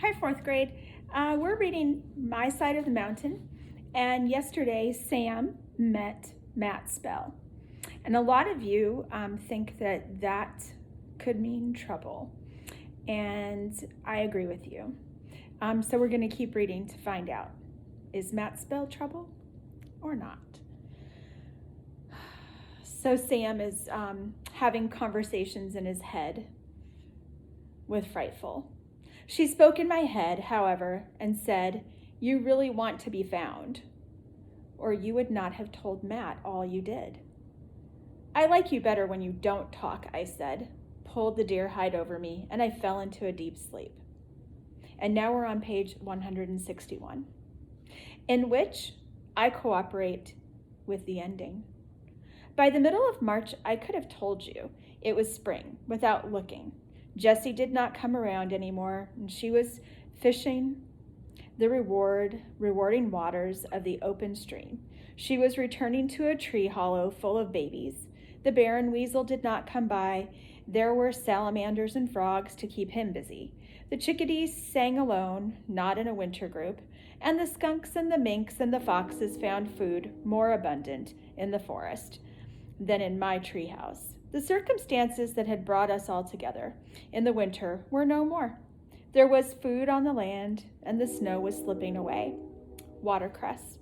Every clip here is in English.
Hi, fourth grade. We're reading My Side of the Mountain, and yesterday Sam met Matt Spell. And a lot of you think that could mean trouble, and I agree with you. So we're going to keep reading to find out, is Matt Spell trouble or not? So Sam is having conversations in his head with Frightful. She spoke in my head, however, and said, "You really want to be found, or you would not have told Matt all you did." "I like you better when you don't talk," I said, pulled the deer hide over me, and I fell into a deep sleep. And now we're on page 161, in which I cooperate with the ending. By the middle of March, I could have told you it was spring without looking. Jessie did not come around anymore, and she was fishing the rewarding waters of the open stream. She was returning to a tree hollow full of babies. The bear and weasel did not come by. There were salamanders and frogs to keep him busy. The chickadees sang alone, not in a winter group, and the skunks and the minks and the foxes found food more abundant in the forest than in my treehouse. The circumstances that had brought us all together in the winter were no more. There was food on the land, and the snow was slipping away. Watercress.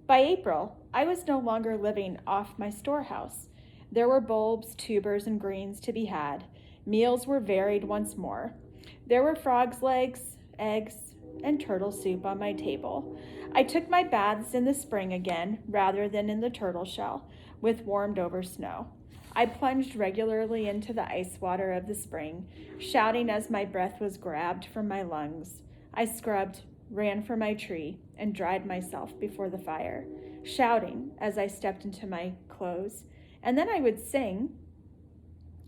By April, I was no longer living off my storehouse. There were bulbs, tubers, and greens to be had. Meals were varied once more. There were frogs' legs, eggs, and turtle soup on my table. I took my baths in the spring again, rather than in the turtle shell, with warmed-over snow. I plunged regularly into the ice water of the spring, shouting as my breath was grabbed from my lungs. I scrubbed, ran for my tree, and dried myself before the fire, shouting as I stepped into my clothes. And then I would sing.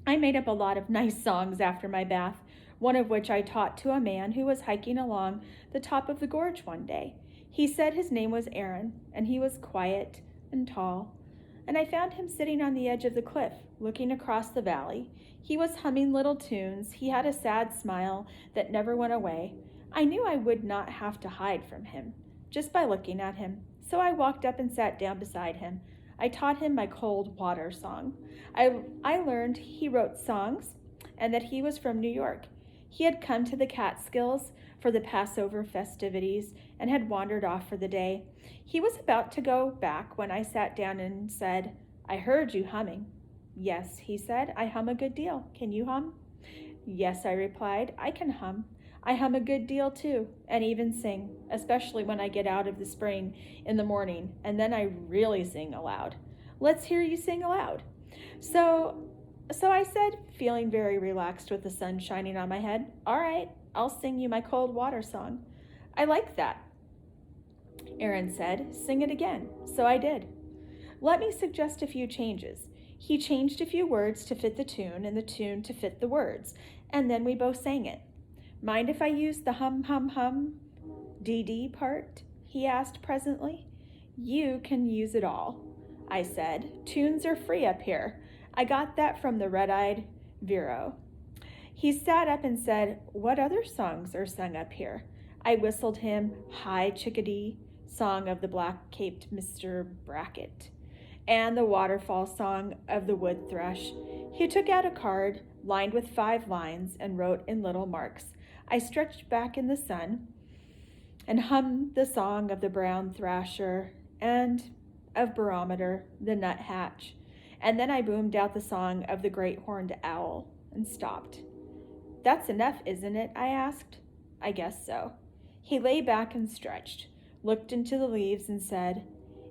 I made up a lot of nice songs after my bath, one of which I taught to a man who was hiking along the top of the gorge one day. He said his name was Aaron, and he was quiet and tall, and I found him sitting on the edge of the cliff, looking across the valley. He was humming little tunes. He had a sad smile that never went away. I knew I would not have to hide from him, just by looking at him, so I walked up and sat down beside him. I taught him my cold water song. I learned he wrote songs and that he was from New York. He had come to the Catskills for the Passover festivities and had wandered off for the day. He was about to go back when I sat down and said, "I heard you humming." "Yes," he said, "I hum a good deal. Can you hum?" "Yes," I replied, "I can hum. I hum a good deal too, and even sing, especially when I get out of the spring in the morning, and then I really sing aloud." "Let's hear you sing aloud." So I said, feeling very relaxed with the sun shining on my head, "All right, I'll sing you my cold water song." "I like that," Aaron said. "Sing it again." So I did. "Let me suggest a few changes." He changed a few words to fit the tune and the tune to fit the words, and then we both sang it. "Mind if I use the hum, hum, hum, dee part?" he asked presently. "You can use it all," I said. "Tunes are free up here. I got that from the red-eyed Vero." He sat up and said, "What other songs are sung up here?" I whistled him "Hi, Chickadee," song of the black-caped Mr. Brackett, and the waterfall song of the wood thrush. He took out a card lined with 5 lines and wrote in little marks. I stretched back in the sun and hummed the song of the brown thrasher and of barometer, the nuthatch, and then I boomed out the song of the great horned owl and stopped. "That's enough, isn't it?" I asked. "I guess so." He lay back and stretched, looked into the leaves and said,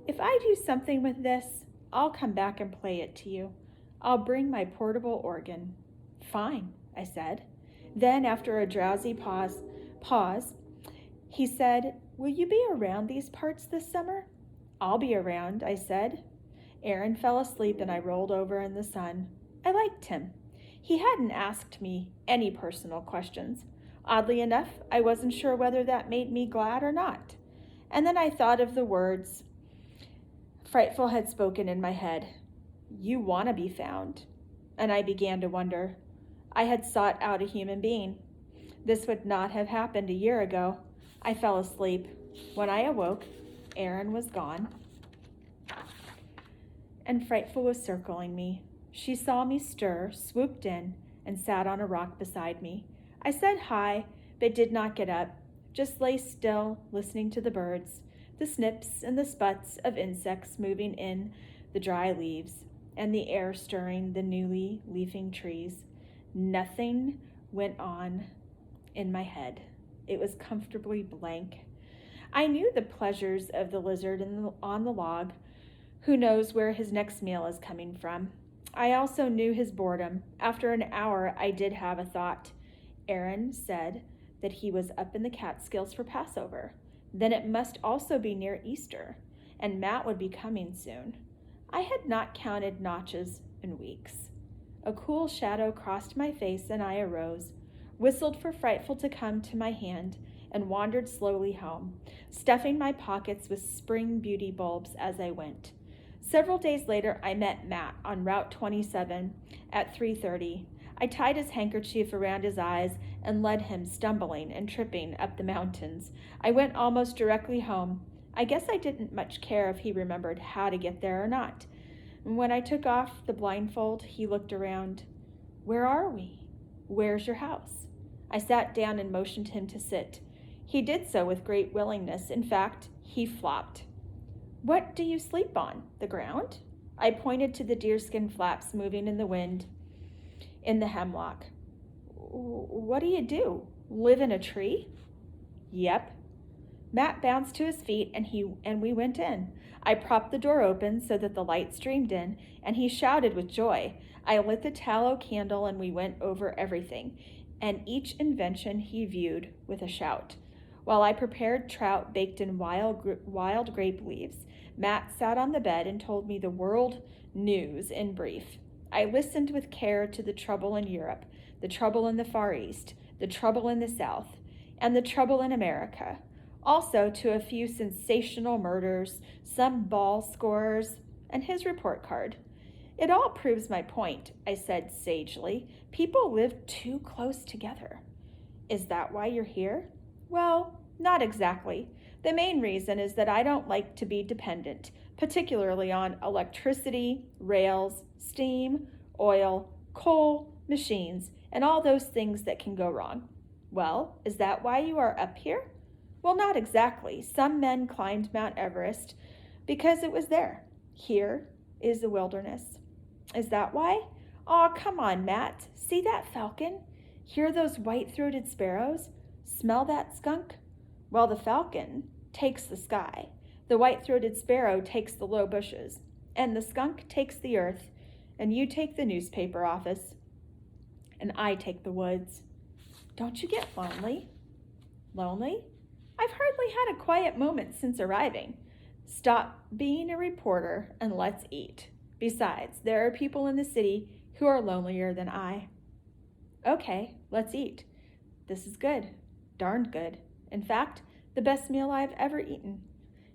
"If I do something with this, I'll come back and play it to you. I'll bring my portable organ." "Fine," I said. Then, after a drowsy pause, he said, "Will you be around these parts this summer?" "I'll be around," I said. Aaron fell asleep and I rolled over in the sun. I liked him. He hadn't asked me any personal questions. Oddly enough, I wasn't sure whether that made me glad or not. And then I thought of the words Frightful had spoken in my head. "You want to be found." And I began to wonder. I had sought out a human being. This would not have happened a year ago. I fell asleep. When I awoke, Erin was gone, and Frightful was circling me. She saw me stir, swooped in, and sat on a rock beside me. I said hi, but did not get up, just lay still, listening to the birds, the snips and the sputs of insects moving in the dry leaves, and the air stirring the newly leafing trees. Nothing went on in my head. It was comfortably blank. I knew the pleasures of the lizard on the log, who knows where his next meal is coming from. I also knew his boredom. After an hour, I did have a thought. Erin said that he was up in the Catskills for Passover. Then it must also be near Easter, and Matt would be coming soon. I had not counted notches in weeks. A cool shadow crossed my face, and I arose, whistled for Frightful to come to my hand, and wandered slowly home, stuffing my pockets with spring beauty bulbs as I went. Several days later, I met Matt on Route 27 at 3:30. I tied his handkerchief around his eyes and led him stumbling and tripping up the mountains. I went almost directly home. I guess I didn't much care if he remembered how to get there or not. And when I took off the blindfold, he looked around. Where are we? Where's your house? I sat down and motioned him to sit. He did so with great willingness. In fact, he flopped. What do you sleep on? The ground? I pointed to the deerskin flaps moving in the wind in the hemlock. What do? Live in a tree? Yep. Matt bounced to his feet and we went in. I propped the door open so that the light streamed in, and he shouted with joy. I lit the tallow candle and we went over everything, and each invention he viewed with a shout. While I prepared trout baked in wild grape leaves, Matt sat on the bed and told me the world news in brief. I listened with care to the trouble in Europe, the trouble in the Far East, the trouble in the South, and the trouble in America. Also to a few sensational murders, some ball scorers, and his report card. It all proves my point, I said sagely. People live too close together. Is that why you're here? Well, not exactly. The main reason is that I don't like to be dependent, particularly on electricity, rails, steam, oil, coal, machines, and all those things that can go wrong. Well, is that why you are up here? Well, not exactly. Some men climbed Mount Everest because it was there. Here is the wilderness. Is that why? Oh, come on, Matt. See that falcon? Hear those white-throated sparrows? Smell that skunk? Well, the falcon takes the sky. The white-throated sparrow takes the low bushes. And the skunk takes the earth. And you take the newspaper office. And I take the woods. Don't you get lonely? Lonely? I've hardly had a quiet moment since arriving. Stop being a reporter and let's eat. Besides, there are people in the city who are lonelier than I. Okay, let's eat. This is good. Darned good. In fact, the best meal I've ever eaten.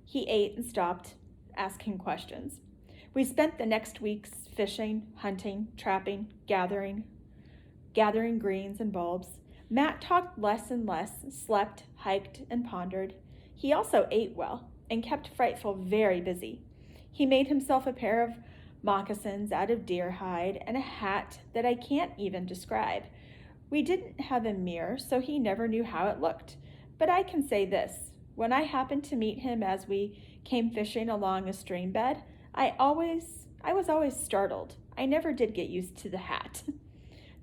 He ate and stopped asking questions. We spent the next weeks fishing, hunting, trapping, gathering greens and bulbs. Matt talked less and less, slept, hiked, and pondered. He also ate well and kept Frightful very busy. He made himself a pair of moccasins out of deer hide and a hat that I can't even describe. We didn't have a mirror, so he never knew how it looked. But I can say this. When I happened to meet him as we came fishing along a stream bed, I was always startled. I never did get used to the hat.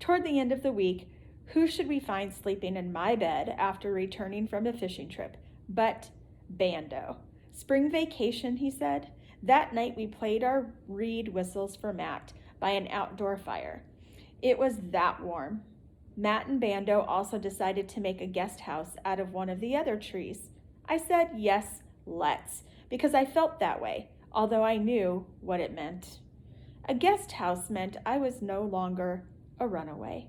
Toward the end of the week, who should we find sleeping in my bed after returning from a fishing trip but Bando? Spring vacation, he said. That night we played our reed whistles for Matt by an outdoor fire. It was that warm. Matt and Bando also decided to make a guest house out of one of the other trees. I said, yes, let's, because I felt that way, although I knew what it meant. A guest house meant I was no longer a runaway.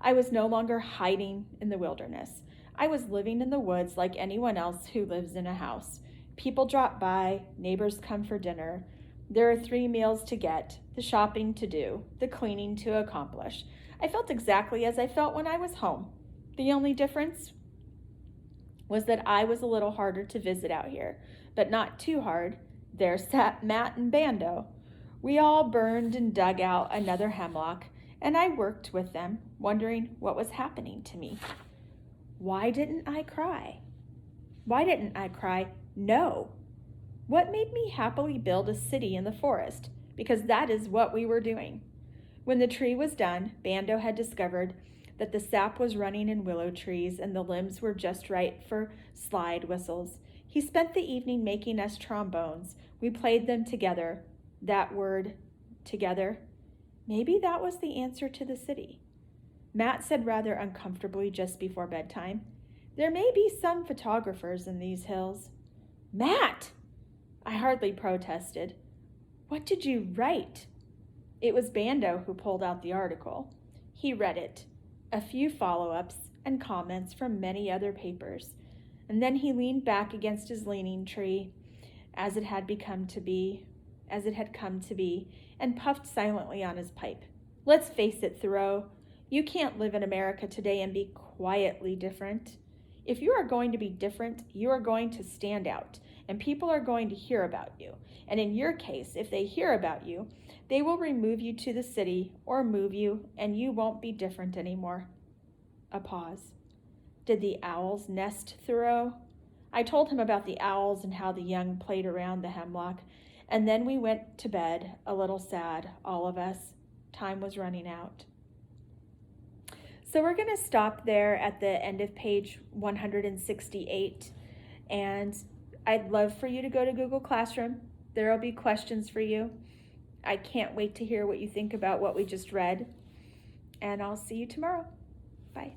I was no longer hiding in the wilderness. I was living in the woods like anyone else who lives in a house. People drop by, neighbors come for dinner. There are 3 meals to get, the shopping to do, the cleaning to accomplish. I felt exactly as I felt when I was home. The only difference was that I was a little harder to visit out here, but not too hard. There sat Matt and Bando. We all burned and dug out another hemlock, and I worked with them, wondering what was happening to me. Why didn't I cry? Why didn't I cry? No. What made me happily build a city in the forest? Because that is what we were doing. When the tree was done, Bando had discovered that the sap was running in willow trees and the limbs were just right for slide whistles. He spent the evening making us trombones. We played them together. That word, together, maybe that was the answer to the city. Matt said rather uncomfortably just before bedtime, "There may be some photographers in these hills." "Matt!" I hardly protested. "What did you write?" It was Bando who pulled out the article. He read it, a few follow-ups and comments from many other papers, and then he leaned back against his leaning tree, as it had come to be, and puffed silently on his pipe. "Let's face it, Thoreau, you can't live in America today and be quietly different. If you are going to be different, you are going to stand out, and people are going to hear about you. And in your case, if they hear about you, they will remove you to the city or move you, and you won't be different anymore." A pause. "Did the owls nest, Thoreau?" I told him about the owls and how the young played around the hemlock, and then we went to bed, a little sad, all of us. Time was running out. So we're going to stop there at the end of page 168, and I'd love for you to go to Google Classroom. There will be questions for you. I can't wait to hear what you think about what we just read, and I'll see you tomorrow. Bye.